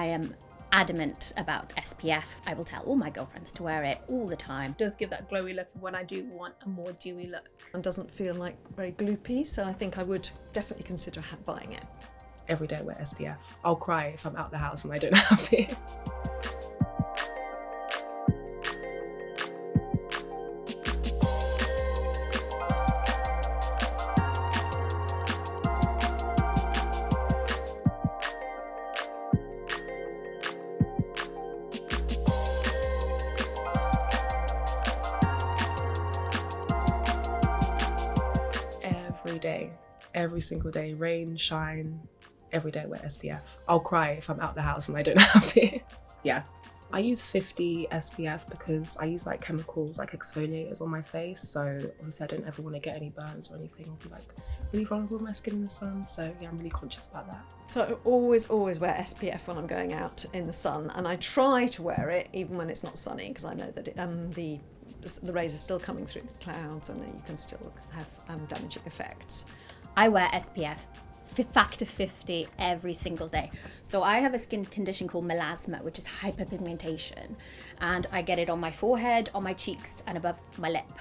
I am adamant about SPF. I will tell all my girlfriends to wear it all the time. It does give that glowy look when I do want a more dewy look. And doesn't feel like very gloopy, so I think I would definitely consider buying it. Every day I wear SPF. I'll cry if I'm out the house and I don't have it. Every day, every single day, rain, shine, every day I wear SPF. I'll cry if I'm out the house and I don't have it. Yeah. I use 50 SPF because I use like chemicals, like exfoliators on my face. So obviously I don't ever want to get any burns or anything. I'll be like really vulnerable with my skin in the sun. So yeah, I'm really conscious about that. So I always wear SPF when I'm going out in the sun, and I try to wear it even when it's not sunny, because I know that the rays are still coming through the clouds and you can still have damaging effects. I wear SPF factor 50 every single day. So I have a skin condition called melasma, which is hyperpigmentation, and I get it on my forehead, on my cheeks, and above my lip.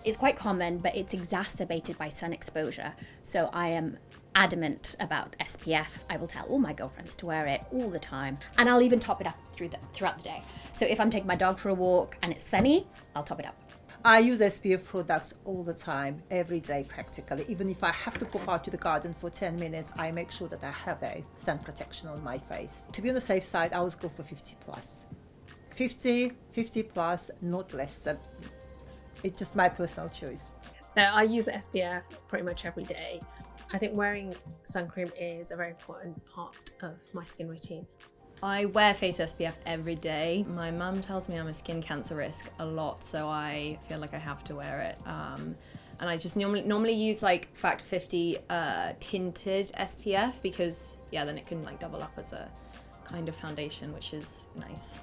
It's quite common, but it's exacerbated by sun exposure. So I am adamant about SPF. I will tell all my girlfriends to wear it all the time, and I'll even top it up throughout the day. So if I'm taking my dog for a walk and it's sunny, I'll top it up. I use SPF products all the time, every day practically. Even if I have to pop out to the garden for 10 minutes, I make sure that I have that sun protection on my face. To be on the safe side, I always go for 50 plus. 50 plus, not less. It's just my personal choice. So I use SPF pretty much every day. I think wearing sun cream is a very important part of my skin routine. I wear face SPF every day. My mum tells me I'm a skin cancer risk a lot, so I feel like I have to wear it. And I just normally use like factor 50 tinted SPF because then it can like double up as a kind of foundation, which is nice.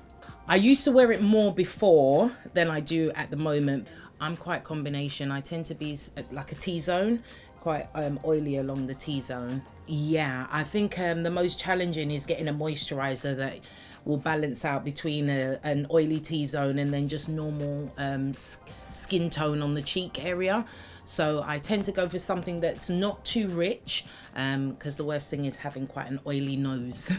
I used to wear it more before than I do at the moment. I'm quite combination. I tend to be like a T-zone, quite oily along the T-zone. Yeah, I think the most challenging is getting a moisturizer that will balance out between an oily T-zone and then just normal skin tone on the cheek area. So I tend to go for something that's not too rich, because the worst thing is having quite an oily nose.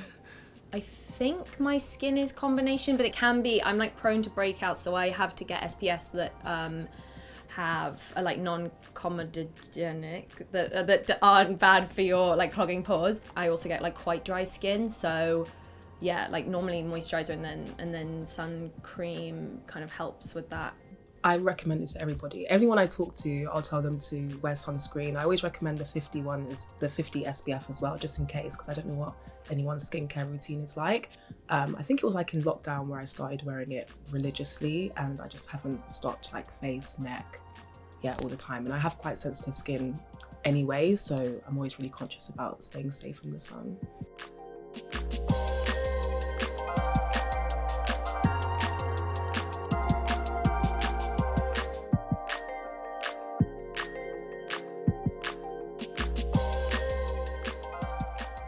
I think my skin is combination, but it can be, I'm like prone to breakouts, so I have to get SPFs that have a like non-comedogenic, that aren't bad for your like clogging pores. I also get like quite dry skin, so yeah, like normally moisturizer and then sun cream kind of helps with that. I recommend it to everybody. Everyone I talk to, I'll tell them to wear sunscreen. I always recommend the 50 SPF as well, just in case, because I don't know what anyone's skincare routine is like. I think it was like in lockdown where I started wearing it religiously, and I just haven't stopped, like face, neck, all the time. And I have quite sensitive skin anyway, so I'm always really conscious about staying safe from the sun.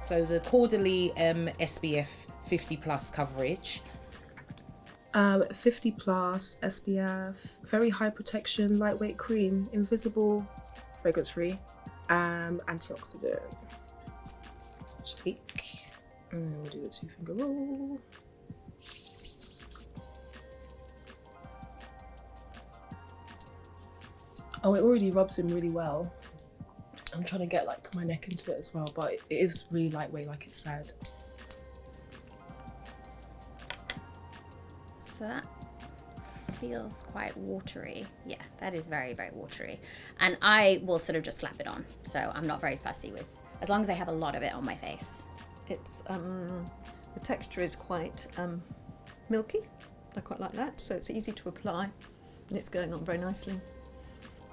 So the Caudalie SPF 50 plus coverage. 50 plus SPF, very high protection, lightweight cream, invisible, fragrance free, antioxidant. Shake, and then we'll do the 2-finger roll. Oh, it already rubs in really well. I'm trying to get like my neck into it as well, but it is really lightweight, like it said. So that feels quite watery. Yeah, that is very, very watery. And I will sort of just slap it on. So I'm not very fussy with, as long as I have a lot of it on my face. It's the texture is quite milky. I quite like that. So it's easy to apply and it's going on very nicely.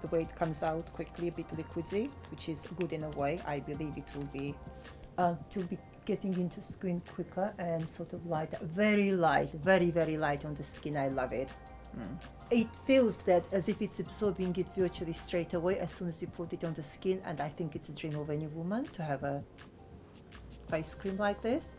The way it comes out quickly, a bit liquidy, which is good in a way. I believe it will be getting into skin quicker and sort of light, very light, very, very light on the skin. I love it. It feels that as if it's absorbing it virtually straight away as soon as you put it on the skin, and I think it's a dream of any woman to have a face cream like this.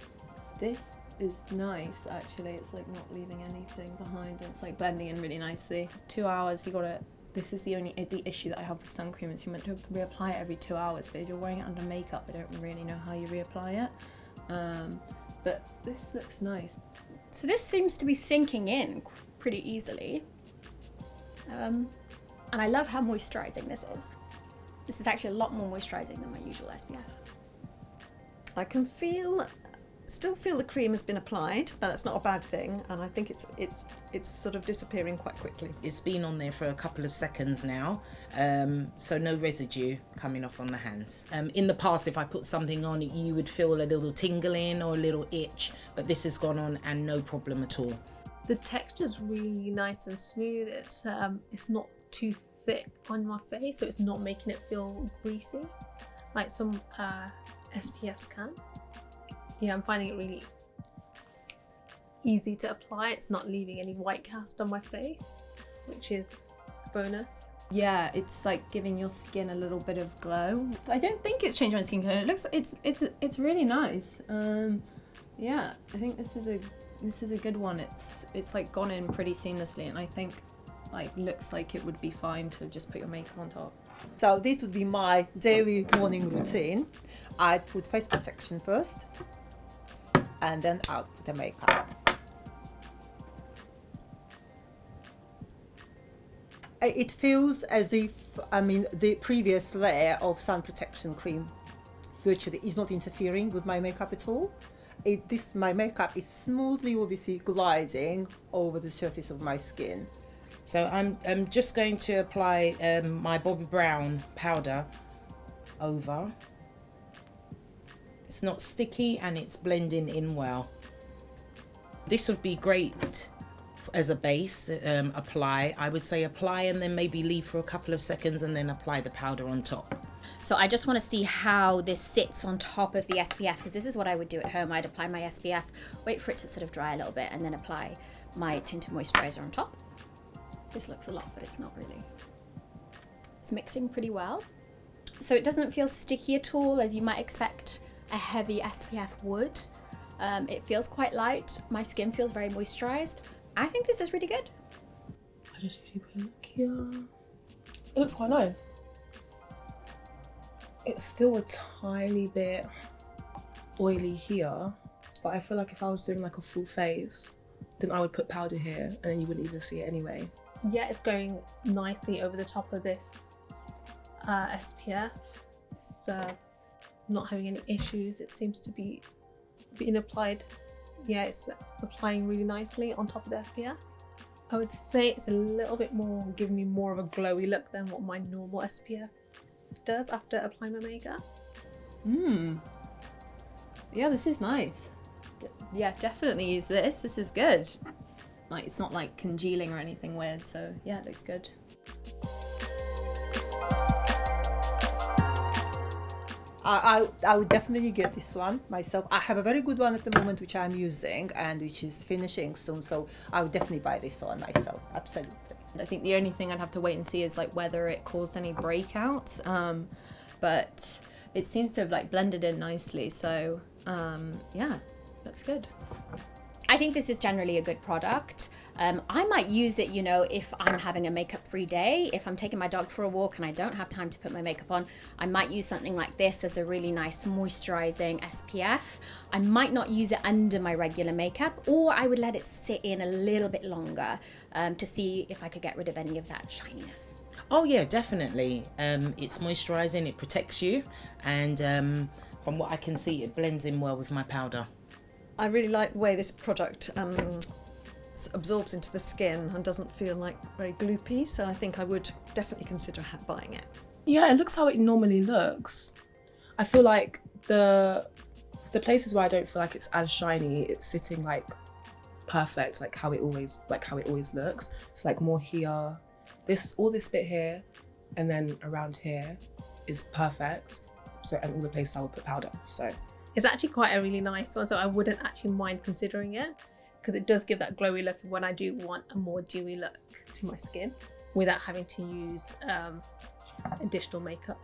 This is nice actually. It's like not leaving anything behind, and it's like blending in really nicely. 2 hours, you gotta. This is the issue that I have with sun cream, is you're meant to reapply it every 2 hours, but if you're wearing it under makeup, I don't really know how you reapply it. But this looks nice. So this seems to be sinking in pretty easily. And I love how moisturizing this is. This is actually a lot more moisturizing than my usual SPF. I can still feel the cream has been applied, but that's not a bad thing, and I think it's sort of disappearing quite quickly. It's been on there for a couple of seconds now, so no residue coming off on the hands. In the past, if I put something on, you would feel a little tingling or a little itch, but this has gone on and no problem at all. The texture's really nice and smooth. It's not too thick on my face, so it's not making it feel greasy like some SPFs can. Yeah, I'm finding it really easy to apply. It's not leaving any white cast on my face, which is a bonus. Yeah, it's like giving your skin a little bit of glow. I don't think it's changed my skin color. It looks, it's really nice. Yeah, I think this is a good one. It's like gone in pretty seamlessly, and I think like looks like it would be fine to just put your makeup on top. So this would be my daily morning routine. I put face protection first, and then I'll put the makeup. It feels as if, the previous layer of sun protection cream virtually is not interfering with my makeup at all. My makeup is smoothly, obviously, gliding over the surface of my skin. So I'm just going to apply my Bobbi Brown powder over. It's not sticky and it's blending in well. This would be great as a base. Apply. I would say apply and then maybe leave for a couple of seconds and then apply the powder on top. So I just want to see how this sits on top of the SPF, because this is what I would do at home. I'd apply my SPF, wait for it to sort of dry a little bit, and then apply my tinted moisturizer on top. This looks a lot, but it's not really. It's mixing pretty well. So it doesn't feel sticky at all, as you might expect a heavy SPF would. It feels quite light. My skin feels very moisturized. I think this is really good. I just usually put it like here. It looks quite nice. It's still a tiny bit oily here, but I feel like if I was doing like a full face, then I would put powder here and then you wouldn't even see it anyway. Yeah, it's going nicely over the top of this SPF. It's not having any issues. It seems to be being applied. Yeah, it's applying really nicely on top of the SPF. I would say it's a little bit more, giving me more of a glowy look than what my normal SPF does after applying my makeup. Yeah, this is nice. Yeah, definitely use this. This is good. Like, it's not like congealing or anything weird, so yeah, it looks good. I would definitely get this one myself. I have a very good one at the moment which I'm using and which is finishing soon, so I would definitely buy this one myself, absolutely. I think the only thing I'd have to wait and see is like whether it caused any breakouts, but it seems to have like blended in nicely, so yeah, looks good. I think this is generally a good product. I might use it, you know, if I'm having a makeup-free day, if I'm taking my dog for a walk and I don't have time to put my makeup on, I might use something like this as a really nice moisturizing SPF. I might not use it under my regular makeup, or I would let it sit in a little bit longer to see if I could get rid of any of that shininess. Oh yeah, definitely. It's moisturizing, it protects you, and from what I can see, it blends in well with my powder. I really like the way this product absorbs into the skin and doesn't feel like very gloopy, so I think I would definitely consider buying it. Yeah, it looks how it normally looks. I feel like the places where I don't feel like it's as shiny, it's sitting like perfect, like how it always looks. It's like more here, all this bit here, and then around here is perfect. So, and all the places I would put powder. So it's actually quite a really nice one, so I wouldn't actually mind considering it, because it does give that glowy look when I do want a more dewy look to my skin without having to use additional makeup.